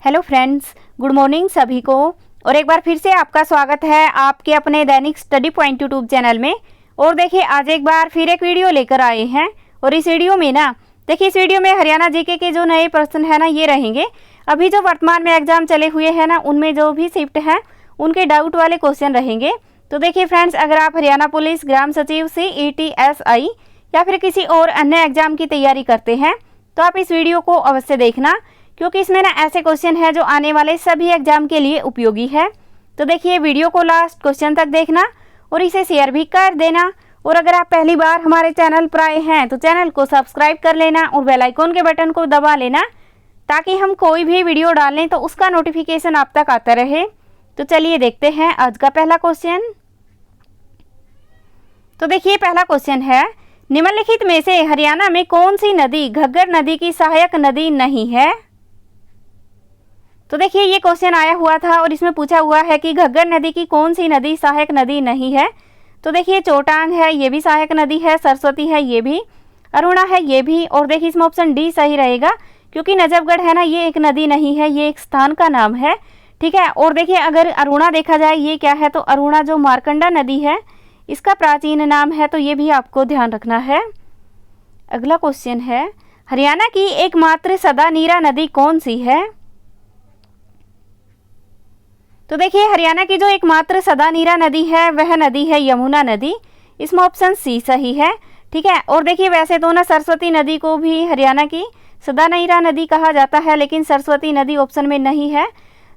Hello friends, good morning सभी को। और एक बार फिर से आपका स्वागत है आपके अपने दैनिक स्टडी पॉइंट यूट्यूब चैनल में। और देखिए आज एक बार फिर एक वीडियो लेकर आए हैं। और इस वीडियो में ना देखिए इस वीडियो में हरियाणा जीके के जो नए प्रश्न है ना ये रहेंगे। अभी जो वर्तमान में एग्जाम चले हुए हैं ना उनमें जो भी शिफ्ट हैं उनके डाउट वाले क्वेश्चन रहेंगे। तो देखिए फ्रेंड्स, अगर आप हरियाणा पुलिस, ग्राम सचिव, CET-SI या फिर किसी और अन्य एग्जाम की तैयारी करते हैं तो आप इस वीडियो को अवश्य देखना, क्योंकि इसमें ना ऐसे क्वेश्चन है जो आने वाले सभी एग्जाम के लिए उपयोगी है। तो देखिए वीडियो को लास्ट क्वेश्चन तक देखना और इसे शेयर भी कर देना। और अगर आप पहली बार हमारे चैनल पर आए हैं तो चैनल को सब्सक्राइब कर लेना और बेल आइकन के बटन को दबा लेना, ताकि हम कोई भी वीडियो डालें तो उसका नोटिफिकेशन आप तक आता रहे। तो चलिए देखते हैं आज का पहला क्वेश्चन। तो देखिए पहला क्वेश्चन है, निम्नलिखित में से हरियाणा में कौन सी नदी घग्गर नदी की सहायक नदी नहीं है। तो देखिए ये क्वेश्चन आया हुआ था और इसमें पूछा हुआ है कि घग्गर नदी की कौन सी नदी सहायक नदी नहीं है। तो देखिए चोटांग है, ये भी सहायक नदी है, सरस्वती है ये भी, अरुणा है ये भी। और देखिए इसमें ऑप्शन डी सही रहेगा, क्योंकि नजफगढ़ है ना ये एक नदी नहीं है, ये एक स्थान का नाम है। ठीक है। और देखिए अगर अरुणा देखा जाए ये क्या है, तो अरुणा जो मारकंडा नदी है इसका प्राचीन नाम है, तो ये भी आपको ध्यान रखना है। अगला क्वेश्चन है, हरियाणा की एकमात्र सदा नीरा नदी कौन सी है। तो देखिए हरियाणा की जो एकमात्र सदा नीरा नदी है वह नदी है यमुना नदी। इसमें ऑप्शन सी सही है। ठीक है। और देखिए वैसे तो ना सरस्वती नदी को भी हरियाणा की सदा नीरा नदी कहा जाता है, लेकिन सरस्वती नदी ऑप्शन में नहीं है।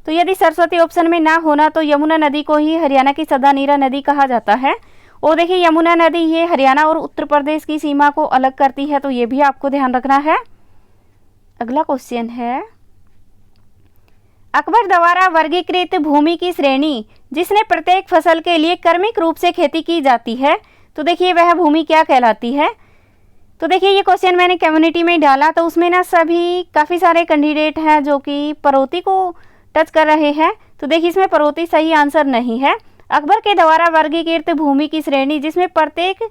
तो यदि सरस्वती ऑप्शन में ना होना तो यमुना नदी को ही हरियाणा की सदा नीरा नदी कहा जाता है। और देखिए यमुना नदी ये हरियाणा और उत्तर प्रदेश की सीमा को अलग करती है, तो ये भी आपको ध्यान रखना है। अगला क्वेश्चन है, अकबर द्वारा वर्गीकृत भूमि की श्रेणी जिसने प्रत्येक फसल के लिए क्रमिक रूप से खेती की जाती है, तो देखिए वह भूमि क्या कहलाती है। तो देखिए ये क्वेश्चन मैंने कम्युनिटी में डाला, तो उसमें ना सभी काफ़ी सारे कैंडिडेट हैं जो कि परौती को टच कर रहे हैं। तो देखिए इसमें परौती सही आंसर नहीं है। अकबर के द्वारा वर्गीकृत भूमि की श्रेणी जिसमें प्रत्येक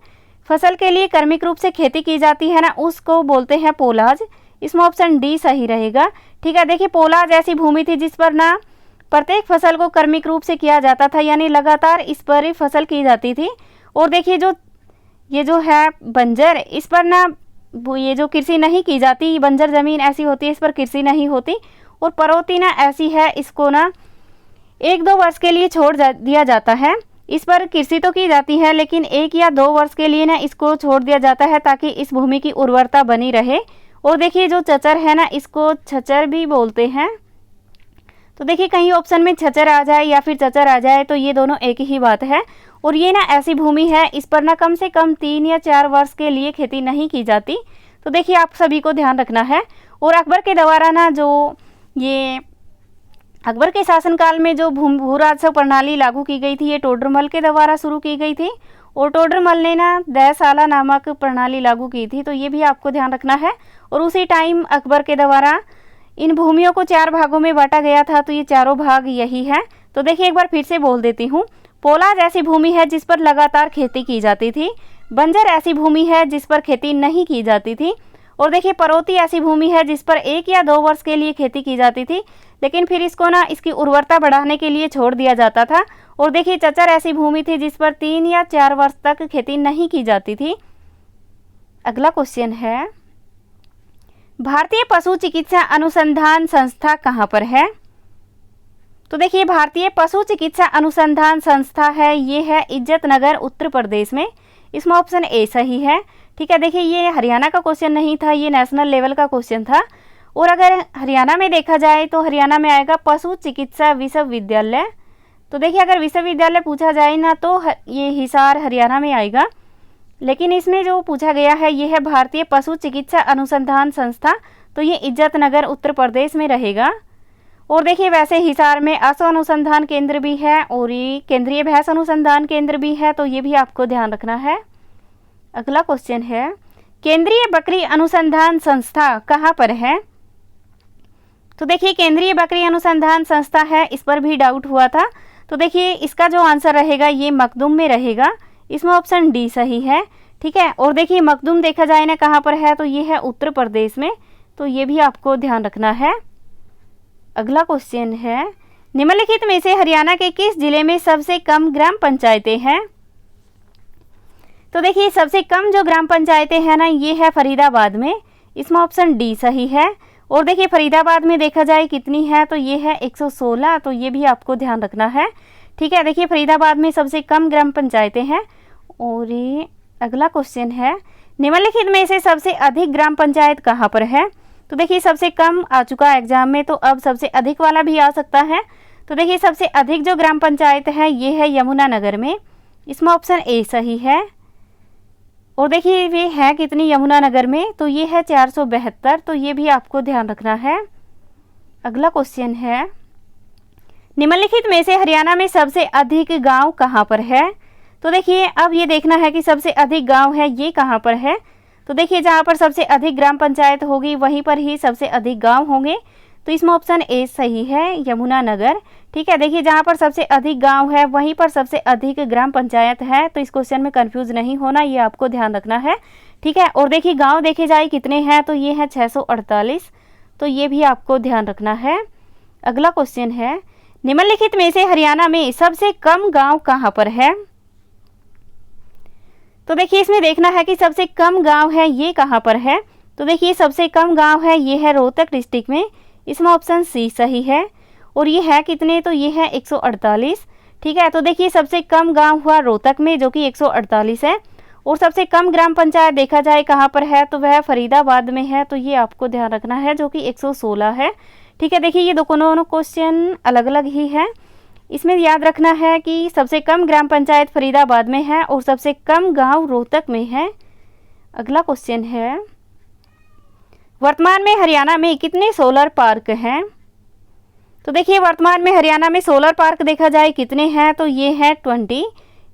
फसल के लिए क्रमिक रूप से खेती की जाती है ना उसको बोलते हैं पोलाज। इसमें ऑप्शन डी सही रहेगा। ठीक है। देखिए पोलाज ऐसी भूमि थी जिस पर ना प्रत्येक फसल को क्रमिक रूप से किया जाता था, यानी लगातार इस पर फसल की जाती थी। और देखिए ये जो है बंजर, इस पर ना ये जो कृषि नहीं की जाती, बंजर जमीन ऐसी होती है इस पर कृषि नहीं होती। और परौती ना ऐसी है, इसको ना 1-2 वर्ष के लिए छोड़ दिया जाता है। इस पर कृषि तो की जाती है लेकिन 1 या 2 वर्ष के लिए ना इसको छोड़ दिया जाता है, ताकि इस भूमि की उर्वरता बनी रहे। और देखिए जो चचर है ना इसको छचर भी बोलते हैं। तो देखिए कहीं ऑप्शन में छचर आ जाए या फिर चचर आ जाए तो ये दोनों एक ही बात है। और ये ना ऐसी भूमि है इस पर ना कम से कम 3 या 4 वर्ष के लिए खेती नहीं की जाती। तो देखिए आप सभी को ध्यान रखना है। और अकबर के द्वारा ना जो ये अकबर के शासनकाल में जो भू राजस्व प्रणाली लागू की गई थी ये टोडरमल के द्वारा शुरू की गई थी। और टोडरमल ने ना दहसाला नामक प्रणाली लागू की थी, तो ये भी आपको ध्यान रखना है। और उसी टाइम अकबर के द्वारा इन भूमियों को 4 भागों में बांटा गया था, तो ये चारों भाग यही है। तो देखिए एक बार फिर से बोल देती हूँ, पोलाज ऐसी भूमि है जिस पर लगातार खेती की जाती थी। बंजर ऐसी भूमि है जिस पर खेती नहीं की जाती थी। और देखिए परौती ऐसी भूमि है जिस पर 1 या 2 वर्ष के लिए खेती की जाती थी, लेकिन फिर इसको ना इसकी उर्वरता बढ़ाने के लिए छोड़ दिया जाता था। और देखिए चचर ऐसी भूमि थी जिस पर 3 या 4 वर्ष तक खेती नहीं की जाती थी। अगला क्वेश्चन है, भारतीय पशु चिकित्सा अनुसंधान संस्था कहाँ पर है। तो देखिए भारतीय पशु चिकित्सा अनुसंधान संस्था है ये है इज्जतनगर उत्तर प्रदेश में। इसमें ऑप्शन ए सही है। ठीक है। देखिए ये हरियाणा का क्वेश्चन नहीं था, ये नेशनल लेवल का क्वेश्चन था। और अगर हरियाणा में देखा जाए तो हरियाणा में आएगा पशु चिकित्सा विश्वविद्यालय। तो देखिए अगर विश्वविद्यालय पूछा जाए ना तो ये हिसार हरियाणा में आएगा, लेकिन इसमें जो पूछा गया है ये है भारतीय पशु चिकित्सा अनुसंधान संस्था, तो ये इज्जतनगर उत्तर प्रदेश में रहेगा। और देखिए वैसे हिसार में अश्व अनुसंधान केंद्र भी है और ये केंद्रीय भैंस अनुसंधान केंद्र भी है, तो ये भी आपको ध्यान रखना है। अगला क्वेश्चन है, केंद्रीय बकरी अनुसंधान संस्था कहाँ पर है। तो देखिए केंद्रीय बकरी अनुसंधान संस्था है, इस पर भी डाउट हुआ था। तो देखिए इसका जो आंसर रहेगा ये मखदुम में रहेगा। इसमें ऑप्शन डी सही है। ठीक है। और देखिए मखदुम देखा जाए ना कहाँ पर है, तो ये है उत्तर प्रदेश में, तो ये भी आपको ध्यान रखना है। अगला क्वेश्चन है, निम्नलिखित में से हरियाणा के किस जिले में सबसे कम ग्राम पंचायतें हैं? तो देखिए सबसे कम जो ग्राम पंचायतें हैं ना, ये है फरीदाबाद में। इसमें ऑप्शन डी सही है। और देखिए फरीदाबाद में देखा जाए कितनी है, तो ये है 116, तो ये भी आपको ध्यान रखना है। ठीक है, देखिए फरीदाबाद में सबसे कम ग्राम पंचायतें हैं। और ये अगला क्वेश्चन है, निम्नलिखित में से सबसे अधिक ग्राम पंचायत कहाँ पर है? तो देखिए सबसे कम आ चुका है एग्जाम में, तो अब सबसे अधिक वाला भी आ सकता है। तो देखिए सबसे अधिक जो ग्राम पंचायत है ये है यमुनानगर में। इसमें ऑप्शन ए सही है। और देखिए ये है कितनी यमुनानगर में, तो ये है 472, तो ये भी आपको ध्यान रखना है। अगला क्वेश्चन है, निम्नलिखित में से हरियाणा में सबसे अधिक गांव कहां पर है? तो देखिए अब ये देखना है कि सबसे अधिक गांव है ये कहां पर है। तो देखिए जहां पर सबसे अधिक ग्राम पंचायत होगी वहीं पर ही सबसे अधिक गांव होंगे, तो इसमें ऑप्शन ए सही है, यमुनानगर। ठीक है, देखिए जहाँ पर सबसे अधिक गांव है वहीं पर सबसे अधिक ग्राम पंचायत है, तो इस क्वेश्चन में कंफ्यूज नहीं होना, ये आपको ध्यान रखना है। ठीक है, और देखिए गांव देखे जाए कितने हैं, तो ये है 648, तो ये भी आपको ध्यान रखना है। अगला क्वेश्चन है, निम्नलिखित में से हरियाणा में सबसे कम गाँव कहाँ पर है? तो देखिए इसमें देखना है कि सबसे कम गाँव है ये कहाँ पर है। तो देखिए सबसे कम गाँव है ये है रोहतक डिस्ट्रिक्ट में। इसमें ऑप्शन सी सही है। और ये है कितने, तो ये है 148। ठीक है, तो देखिए सबसे कम गांव हुआ रोहतक में जो कि 148 है। और सबसे कम ग्राम पंचायत देखा जाए कहाँ पर है, तो वह फरीदाबाद में है, तो ये आपको ध्यान रखना है, जो कि 116 है। ठीक है, देखिए ये दोनों क्वेश्चन अलग अलग ही है। इसमें याद रखना है कि सबसे कम ग्राम पंचायत फरीदाबाद में है और सबसे कम गाँव रोहतक में है। अगला क्वेश्चन है, वर्तमान में हरियाणा में कितने सोलर पार्क हैं? तो देखिए वर्तमान में हरियाणा में सोलर पार्क देखा जाए कितने हैं, तो ये है 20।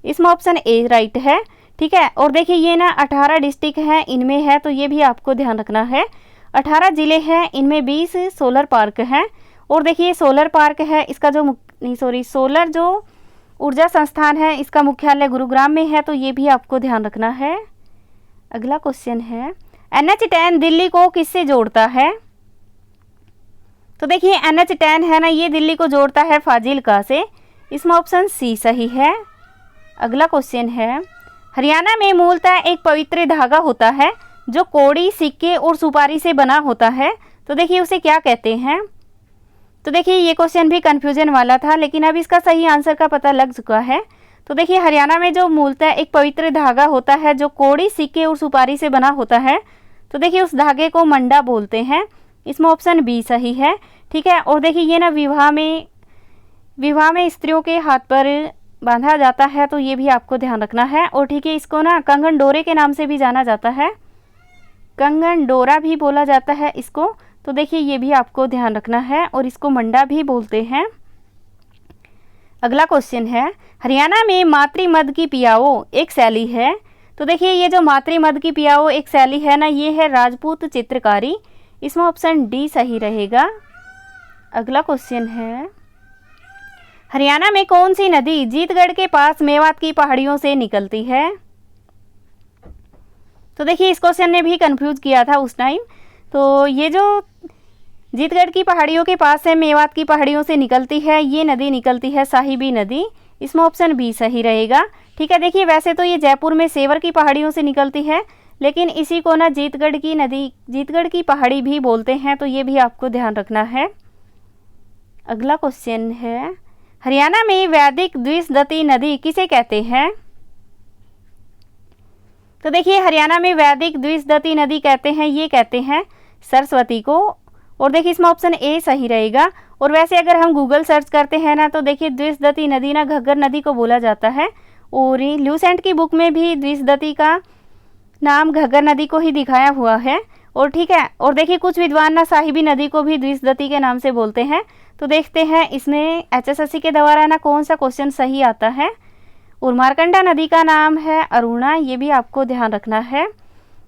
इसमें ऑप्शन ए राइट है। ठीक है, और देखिए ये ना 18 डिस्ट्रिक्ट हैं इनमें है, तो ये भी आपको ध्यान रखना है। 18 जिले हैं, इनमें 20 सोलर पार्क हैं। और देखिए सोलर पार्क है इसका जो सोलर जो ऊर्जा संस्थान है इसका मुख्यालय गुरुग्राम में है, तो ये भी आपको ध्यान रखना है। अगला क्वेश्चन है, NH10 दिल्ली को किससे जोड़ता है? तो देखिए NH10 है ना, ये दिल्ली को जोड़ता है फाजिलका से। इसमें ऑप्शन सी सही है। अगला क्वेश्चन है, हरियाणा में मूलतः एक पवित्र धागा होता है जो कौड़ी, सिक्के और सुपारी से बना होता है, तो देखिए उसे क्या कहते हैं? तो देखिए ये क्वेश्चन भी कन्फ्यूजन वाला था, लेकिन अब इसका सही आंसर का पता लग चुका है। तो देखिए हरियाणा में जो मूलतः एक पवित्र धागा होता है जो कौड़ी, सिक्के और सुपारी से बना होता है, तो देखिए उस धागे को मंडा बोलते हैं। इसमें ऑप्शन बी सही है। ठीक है, और देखिए ये ना विवाह में स्त्रियों के हाथ पर बांधा जाता है, तो ये भी आपको ध्यान रखना है। और ठीक है, इसको ना कंगन डोरे के नाम से भी जाना जाता है, कंगन डोरा भी बोला जाता है इसको, तो देखिए ये भी आपको ध्यान रखना है। और इसको मंडा भी बोलते हैं। अगला क्वेश्चन है, हरियाणा में मातृमद की पियाओ एक शैली है, तो देखिए ये जो मातृमद की पियाओ एक शैली है ना, ये है राजपूत चित्रकारी। इसमें ऑप्शन डी सही रहेगा। अगला क्वेश्चन है, हरियाणा में कौन सी नदी जीतगढ़ के पास मेवात की पहाड़ियों से निकलती है? तो देखिए इस क्वेश्चन ने भी कंफ्यूज किया था उस टाइम। तो ये जो जीतगढ़ की पहाड़ियों के पास है, मेवात की पहाड़ियों से निकलती है, ये नदी निकलती है साहिबी नदी। इसमें ऑप्शन बी सही रहेगा। ठीक है, देखिए वैसे तो ये जयपुर में सेवर की पहाड़ियों से निकलती है, लेकिन इसी को ना जीतगढ़ की नदी, जीतगढ़ की पहाड़ी भी बोलते हैं, तो ये भी आपको ध्यान रखना है। अगला क्वेश्चन है, हरियाणा में वैदिक द्विशदती नदी किसे कहते हैं? तो देखिए हरियाणा में वैदिक द्विशदती नदी कहते हैं, ये कहते हैं सरस्वती को। और देखिए इसमें ऑप्शन ए सही रहेगा। और वैसे अगर हम गूगल सर्च करते हैं ना, तो देखिए द्विशदती नदी ना घग्गर नदी को बोला जाता है। और ल्यूसेंट की बुक में भी द्विशदती का नाम घग्गर नदी को ही दिखाया हुआ है। और ठीक है, और देखिए कुछ विद्वान ना साहिबी नदी को भी द्विशदती के नाम से बोलते हैं। तो देखते हैं इसमें HSSC के द्वारा ना कौन सा क्वेश्चन सही आता है। और मारकंडा नदी का नाम है अरुणा, ये भी आपको ध्यान रखना है।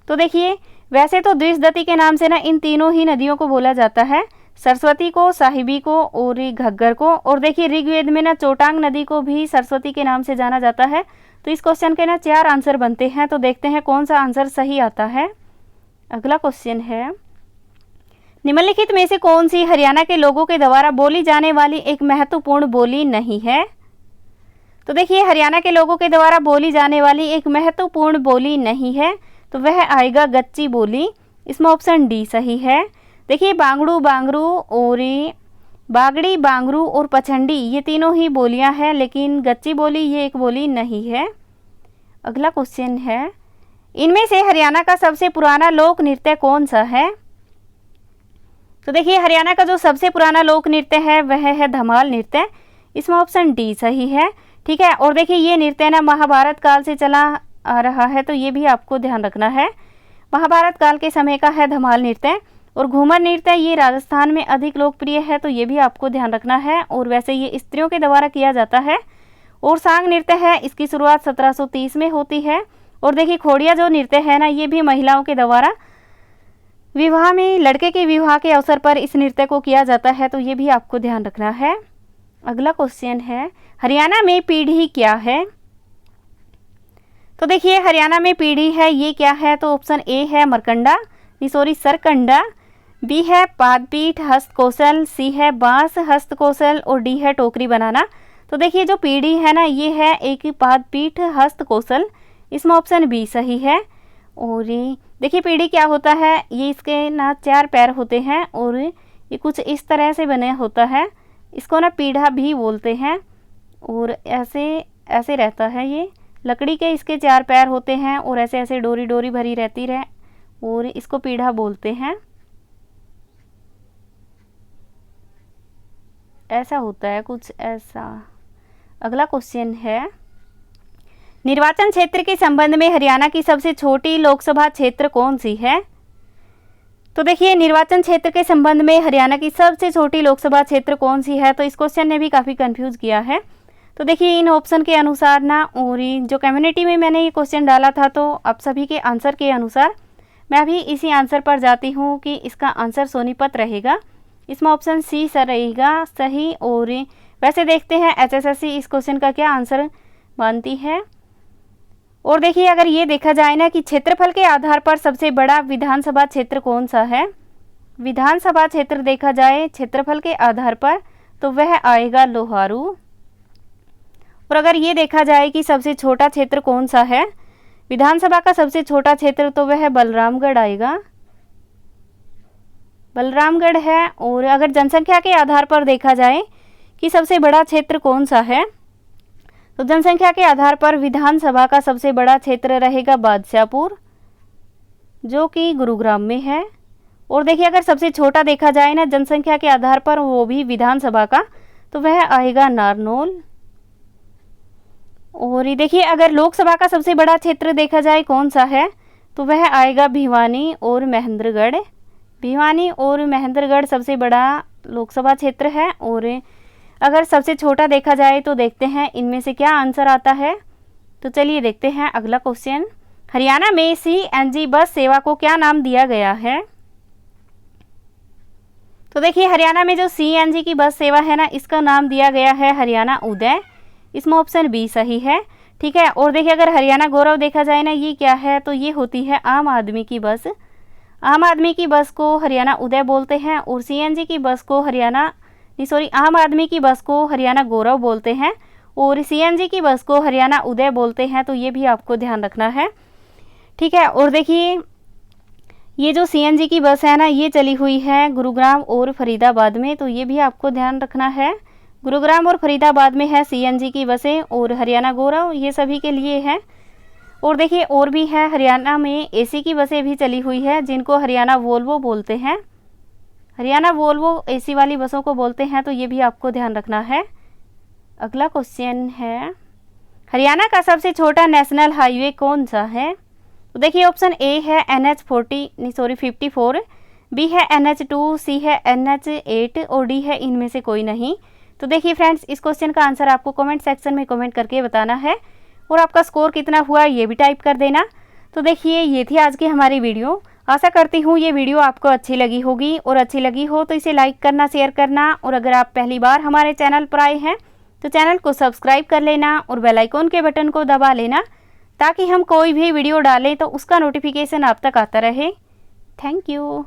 तो देखिए वैसे तो द्विशदती के नाम से ना इन तीनों ही नदियों को बोला जाता है, सरस्वती को, साहिबी को और घग्गर को। और देखिए ऋग्वेद में ना चोटांग नदी को भी सरस्वती के नाम से जाना जाता है। तो इस क्वेश्चन के ना 4 आंसर बनते हैं, तो देखते हैं कौन सा आंसर सही आता है। अगला क्वेश्चन है, निम्नलिखित में से कौन सी हरियाणा के लोगों के द्वारा बोली जाने वाली एक महत्वपूर्ण बोली नहीं है? तो देखिए हरियाणा के लोगों के द्वारा बोली जाने वाली एक महत्वपूर्ण बोली नहीं है, तो वह आएगा गच्ची बोली। इसमें ऑप्शन डी सही है। देखिए बांगड़ू, बांगरू और बागड़ी, बांगरू और पछंडी ये तीनों ही बोलियां हैं, लेकिन गच्ची बोली ये एक बोली नहीं है। अगला क्वेश्चन है, इनमें से हरियाणा का सबसे पुराना लोक नृत्य कौन सा है? तो देखिए हरियाणा का जो सबसे पुराना लोक नृत्य है वह है धमाल नृत्य। इसमें ऑप्शन डी सही है। ठीक है, और देखिए ये नृत्य ना महाभारत काल से चला आ रहा है, तो ये भी आपको ध्यान रखना है। महाभारत काल के समय का है धमाल नृत्य। और घूमर नृत्य ये राजस्थान में अधिक लोकप्रिय है, तो ये भी आपको ध्यान रखना है। और वैसे ये स्त्रियों के द्वारा किया जाता है। और सांग नृत्य है, इसकी शुरुआत 1730 में होती है। और देखिए खोड़िया जो नृत्य है ना, ये भी महिलाओं के द्वारा विवाह में, लड़के के विवाह के अवसर पर इस नृत्य को किया जाता है, तो ये भी आपको ध्यान रखना है। अगला क्वेश्चन है, हरियाणा में पीढ़ी क्या है? तो देखिए हरियाणा में पीढ़ी है ये क्या है? तो ऑप्शन ए है मरकंडा, सरकंडा, बी है पादपीठ हस्तकौशल, सी है बांस हस्तकौशल और डी है टोकरी बनाना। तो देखिए जो पीढ़ी है ना, ये है एक पादपीठ हस्तकौशल। इसमें ऑप्शन बी सही है। और देखिए पीढ़ी क्या होता है, ये इसके ना 4 पैर होते हैं और ये कुछ इस तरह से बने होता है। इसको ना पीढ़ा भी बोलते हैं। और ऐसे ऐसे रहता है, ये लकड़ी के इसके 4 पैर होते हैं और ऐसे ऐसे डोरी डोरी भरी रहती है और इसको पीढ़ा बोलते हैं। ऐसा होता है कुछ ऐसा। अगला क्वेश्चन है, निर्वाचन क्षेत्र के संबंध में हरियाणा की सबसे छोटी लोकसभा क्षेत्र कौन सी है? तो देखिए निर्वाचन क्षेत्र के संबंध में हरियाणा की सबसे छोटी लोकसभा क्षेत्र कौन सी है? तो इस क्वेश्चन ने भी काफ़ी कंफ्यूज किया है। तो देखिए इन ऑप्शन के अनुसार ना, और जो कम्युनिटी में मैंने ये क्वेश्चन डाला था, तो आप सभी के आंसर के अनुसार मैं अभी इसी आंसर पर जाती हूँ कि इसका आंसर सोनीपत रहेगा। इसमें ऑप्शन सी सर रहेगा सही। और वैसे देखते हैं एचएसएससी इस क्वेश्चन का क्या आंसर मानती है। और देखिए अगर ये देखा जाए ना कि क्षेत्रफल के आधार पर सबसे बड़ा विधानसभा क्षेत्र कौन सा है? विधानसभा क्षेत्र देखा जाए क्षेत्रफल के आधार पर, तो वह आएगा लोहारू। और अगर ये देखा जाए कि सबसे छोटा क्षेत्र कौन सा है विधानसभा का, सबसे छोटा क्षेत्र, तो वह बलरामगढ़ आएगा, बलरामगढ़ है। और अगर जनसंख्या के आधार पर देखा जाए कि सबसे बड़ा क्षेत्र कौन सा है, तो जनसंख्या के आधार पर विधानसभा का सबसे बड़ा क्षेत्र रहेगा बादशाहपुर, जो कि गुरुग्राम में है। और देखिए अगर सबसे छोटा देखा जाए ना जनसंख्या के आधार पर, वो भी विधानसभा का, तो वह आएगा नारनौल। और ये देखिए अगर लोकसभा का सबसे बड़ा क्षेत्र देखा जाए कौन सा है, तो वह आएगा भिवानी और महेंद्रगढ़। भिवानी और महेंद्रगढ़ सबसे बड़ा लोकसभा क्षेत्र है। और अगर सबसे छोटा देखा जाए तो देखते हैं इनमें से क्या आंसर आता है। तो चलिए देखते हैं अगला क्वेश्चन, हरियाणा में सीएनजी बस सेवा को क्या नाम दिया गया है? तो देखिए हरियाणा में जो सीएनजी की बस सेवा है ना, इसका नाम दिया गया है हरियाणा उदय। इसमें ऑप्शन बी सही है। ठीक है, और देखिए अगर हरियाणा गौरव देखा जाए ना, ये क्या है? तो ये होती है आम आदमी की बस। आम आदमी की बस को हरियाणा उदय बोलते हैं और सीएनजी की बस को आम आदमी की बस को हरियाणा गौरव बोलते हैं और सीएनजी की बस को हरियाणा उदय बोलते हैं। तो ये भी आपको ध्यान रखना है। ठीक है, और देखिए ये जो सीएनजी की बस है ना, ये चली हुई है गुरुग्राम और फरीदाबाद में, तो ये भी आपको ध्यान रखना है। गुरुग्राम और फरीदाबाद में है सीएनजी की बसें और हरियाणा गौरव ये सभी के लिए है। और देखिए और भी है, हरियाणा में एसी की बसें भी चली हुई है, जिनको हरियाणा वोल्वो बोलते हैं। हरियाणा वोल्वो एसी वाली बसों को बोलते हैं, तो ये भी आपको ध्यान रखना है। अगला क्वेश्चन है, हरियाणा का सबसे छोटा नेशनल हाईवे कौन सा है? तो देखिए ऑप्शन ए है NH 54, बी है NH2, सी है NH8 और डी है इनमें से कोई नहीं। तो देखिए फ्रेंड्स, इस क्वेश्चन का आंसर आपको कमेंट सेक्शन में कमेंट करके बताना है और आपका स्कोर कितना हुआ ये भी टाइप कर देना। तो देखिए ये थी आज की हमारी वीडियो। आशा करती हूँ ये वीडियो आपको अच्छी लगी होगी, और अच्छी लगी हो तो इसे लाइक करना, शेयर करना, और अगर आप पहली बार हमारे चैनल पर आए हैं तो चैनल को सब्सक्राइब कर लेना और बेल आइकन के बटन को दबा लेना, ताकि हम कोई भी वीडियो डालें तो उसका नोटिफिकेशन आप तक आता रहे। Thank you.